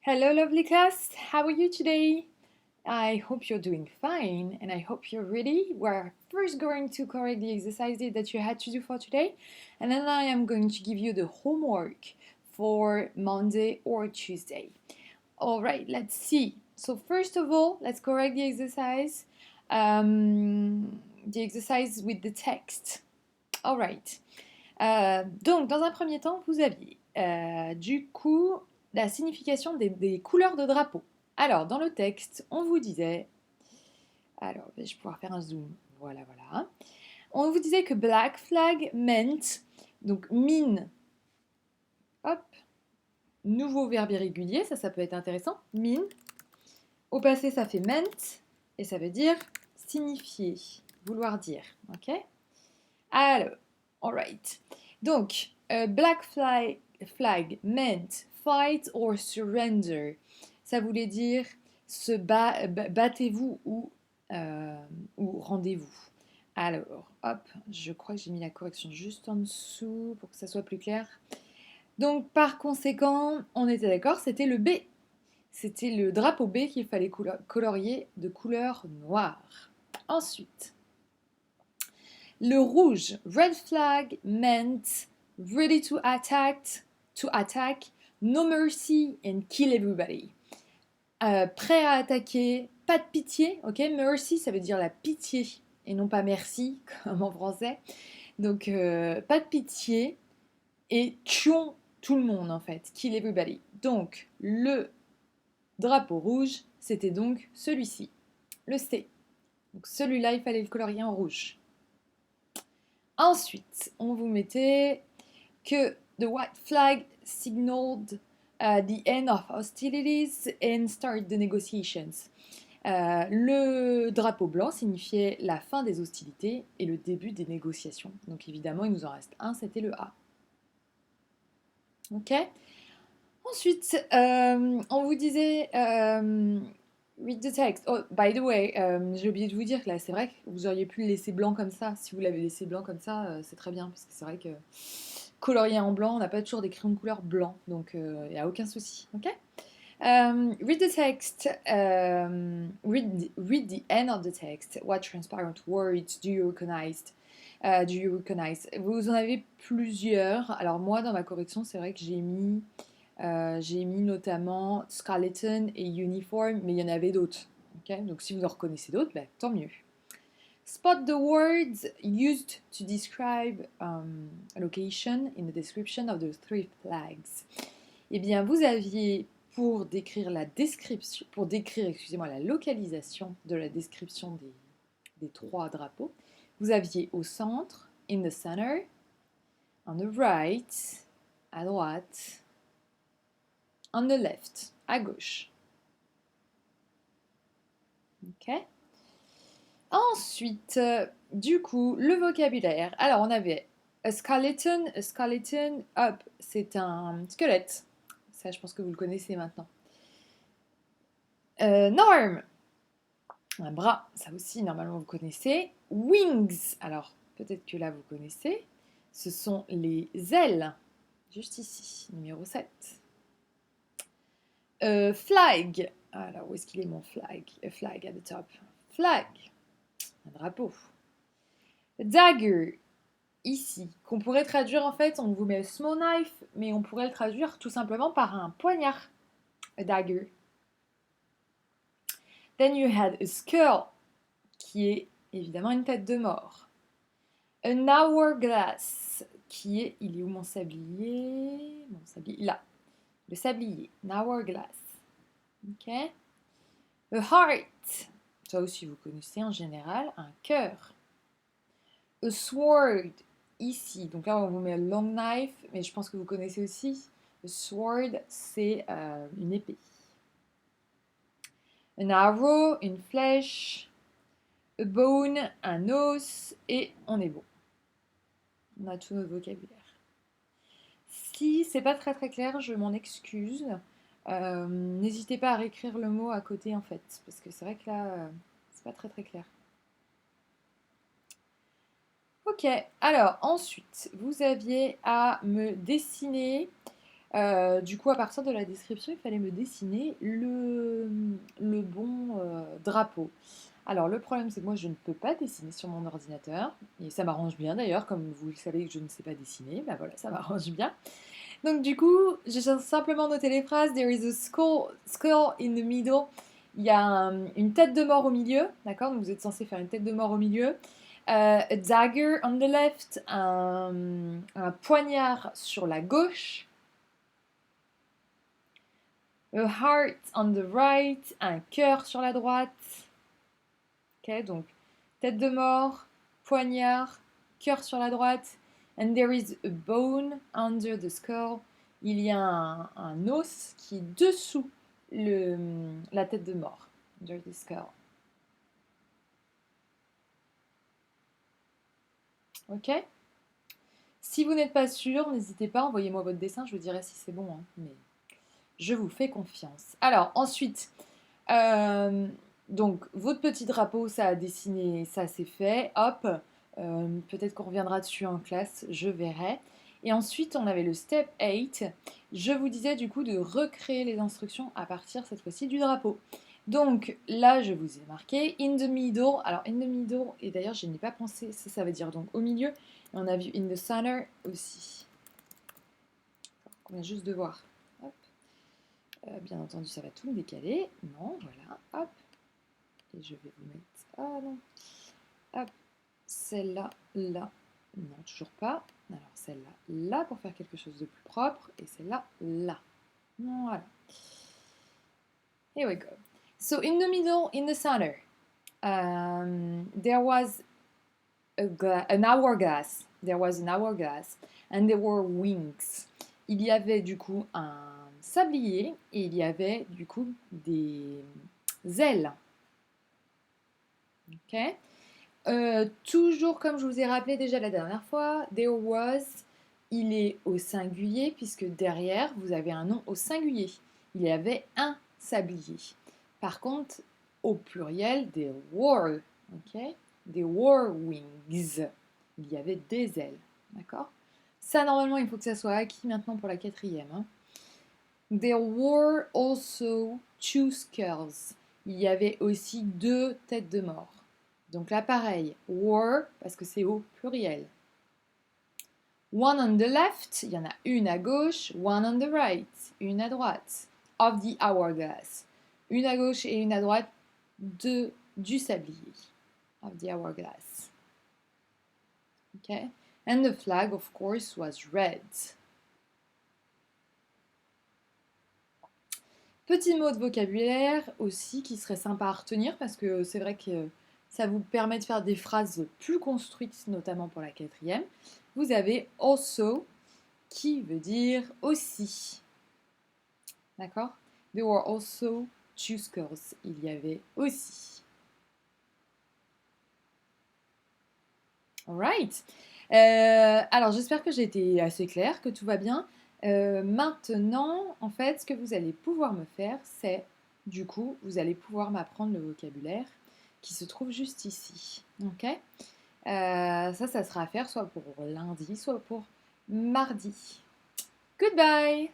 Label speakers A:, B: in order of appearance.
A: Hello, lovely class. How are you today? I hope you're doing fine and I hope you're ready. We're first going to correct the exercises that you had to do for today, and then I am going to give you the homework for Monday or Tuesday. All right, let's see. So, first of all, let's correct the exercise. The exercise with the text. All right. Donc, dans un premier temps, vous aviez du coup la signification des couleurs de drapeau. Alors, dans le texte, on vous disait. Alors, je vais pouvoir faire un zoom. Voilà, voilà. On vous disait que black flag meant, donc mean, hop, nouveau verbe irrégulier, ça peut être intéressant. Mean. Au passé, ça fait meant, et ça veut dire signifier, vouloir dire. Ok? Alors, alright. Donc, black flag meant fight or surrender. Ça voulait dire battez-vous ou rendez-vous. Alors, hop, je crois que j'ai mis la correction juste en dessous pour que ça soit plus clair. Donc, par conséquent, on était d'accord, c'était le B. C'était le drapeau B qu'il fallait colorier de couleur noire. Ensuite, le rouge, red flag, meant ready to attack, no mercy and kill everybody. Prêt à attaquer, pas de pitié, ok? Mercy, ça veut dire la pitié et non pas merci, comme en français. Donc, pas de pitié et tuons tout le monde en fait, kill everybody. Donc, le drapeau rouge, c'était donc celui-ci, le C. Donc, celui-là, il fallait le colorier en rouge. Ensuite, on vous mettait que the white flag signaled the end of hostilities and start the negotiations. Le drapeau blanc signifiait la fin des hostilités et le début des négociations. Donc évidemment, il nous en reste un, c'était le A. Ok. Ensuite, on vous disait read the text. Oh, by the way, j'ai oublié de vous dire que là, c'est vrai que vous auriez pu le laisser blanc comme ça. Si vous l'avez laissé blanc comme ça, c'est très bien parce que c'est vrai que colorié en blanc, on n'a pas toujours des crayons de couleur blanc, donc il n'y a aucun souci. Ok. Read the text. Read the end of the text. What transparent words do you recognize? Vous en avez plusieurs. Alors moi, dans ma correction, c'est vrai que j'ai mis notamment skeleton et uniform, mais il y en avait d'autres. Okay, donc si vous en reconnaissez d'autres, bah, tant mieux. Spot the words used to describe a location in the description of the three flags. Eh bien, vous aviez pour décrire la localisation de la description des trois drapeaux, vous aviez au centre, in the center, on the right, à droite, on the left, à gauche. Ok. Ensuite, du coup, le vocabulaire. Alors, on avait a skeleton, hop, c'est un squelette. Ça, je pense que vous le connaissez maintenant. Norm, un bras, ça aussi, normalement, vous connaissez. Wings, alors, peut-être que là, vous connaissez. Ce sont les ailes, juste ici, numéro 7. Flag, alors, où est-ce qu'il est mon flag? A flag at the top. Flag, un drapeau. Dagger, ici, qu'on pourrait traduire en fait, on vous met a small knife, mais on pourrait le traduire tout simplement par un poignard. A dagger. Then you had a skull, qui est évidemment une tête de mort. An hourglass, qui est, il est où mon sablier? Mon sablier, là, le sablier, an hourglass. Ok. A heart, ça aussi vous connaissez en général, un cœur. A sword, ici, donc là on vous met un long knife, mais je pense que vous connaissez aussi. A sword, c'est une épée. An arrow, une flèche. A bone, un os, et on est bon. On a tout notre vocabulaire. Si c'est pas très clair, je m'en excuse. N'hésitez pas à réécrire le mot à côté en fait, parce que c'est vrai que là, c'est pas très clair. Ok, alors ensuite, vous aviez à me dessiner Du coup, à partir de la description, il fallait me dessiner le bon drapeau. Alors, le problème, c'est que moi, je ne peux pas dessiner sur mon ordinateur. Et ça m'arrange bien d'ailleurs, comme vous le savez que je ne sais pas dessiner. Bah voilà, ça m'arrange bien. Donc, du coup, j'ai simplement noté les phrases. There is a skull in the middle. Il y a une tête de mort au milieu. D'accord? Donc, vous êtes censé faire une tête de mort au milieu. A dagger on the left. Un poignard sur la gauche. A heart on the right, un cœur sur la droite. Ok, donc tête de mort, poignard, cœur sur la droite. And there is a bone under the skull. Il y a un os qui est dessous la tête de mort. Under the skull. Ok? Si vous n'êtes pas sûr, n'hésitez pas, envoyez-moi votre dessin, je vous dirai si c'est bon. Hein, mais je vous fais confiance. Alors, ensuite, donc, votre petit drapeau, ça a dessiné, ça c'est fait. Hop, peut-être qu'on reviendra dessus en classe, je verrai. Et ensuite, on avait le step 8. Je vous disais du coup de recréer les instructions à partir cette fois-ci du drapeau. Donc là, je vous ai marqué in the middle. Alors, in the middle, et d'ailleurs, je n'y ai pas pensé, ça veut dire donc au milieu. Et on a vu in the center aussi. On vient juste de voir. Hop. Bien entendu, ça va tout me décaler. Non, voilà, hop. Et je vais vous mettre... Ah non. Hop. Celle-là, là. Non, toujours pas. Alors, celle-là, là, pour faire quelque chose de plus propre. Et celle-là, là. Voilà. Here we go. So, in the middle, in the center, there was an hourglass. There was an hourglass. And there were wings. Il y avait du coup un sablier et il y avait du coup des ailes. Ok. Toujours comme je vous ai rappelé déjà la dernière fois, there was, il est au singulier puisque derrière vous avez un nom au singulier. Il y avait un sablier. Par contre, au pluriel, there were, ok, there were wings. Il y avait des ailes, d'accord? Ça normalement il faut que ça soit acquis maintenant pour la quatrième. Hein. There were also two skulls. Il y avait aussi deux têtes de mort. Donc là, pareil, were, parce que c'est au pluriel. One on the left, il y en a une à gauche. One on the right, une à droite. Of the hourglass. Une à gauche et une à droite du sablier. Of the hourglass. Okay? And the flag, of course, was red. Petit mot de vocabulaire aussi qui serait sympa à retenir parce que c'est vrai que ça vous permet de faire des phrases plus construites, notamment pour la quatrième. Vous avez also qui veut dire aussi. D'accord? There were also two skulls. Il y avait aussi. Alright. Alors j'espère que j'ai été assez claire, que tout va bien. Maintenant, en fait, ce que vous allez pouvoir me faire, c'est, du coup, vous allez pouvoir m'apprendre le vocabulaire qui se trouve juste ici. Ok? Ça sera à faire soit pour lundi, soit pour mardi. Goodbye!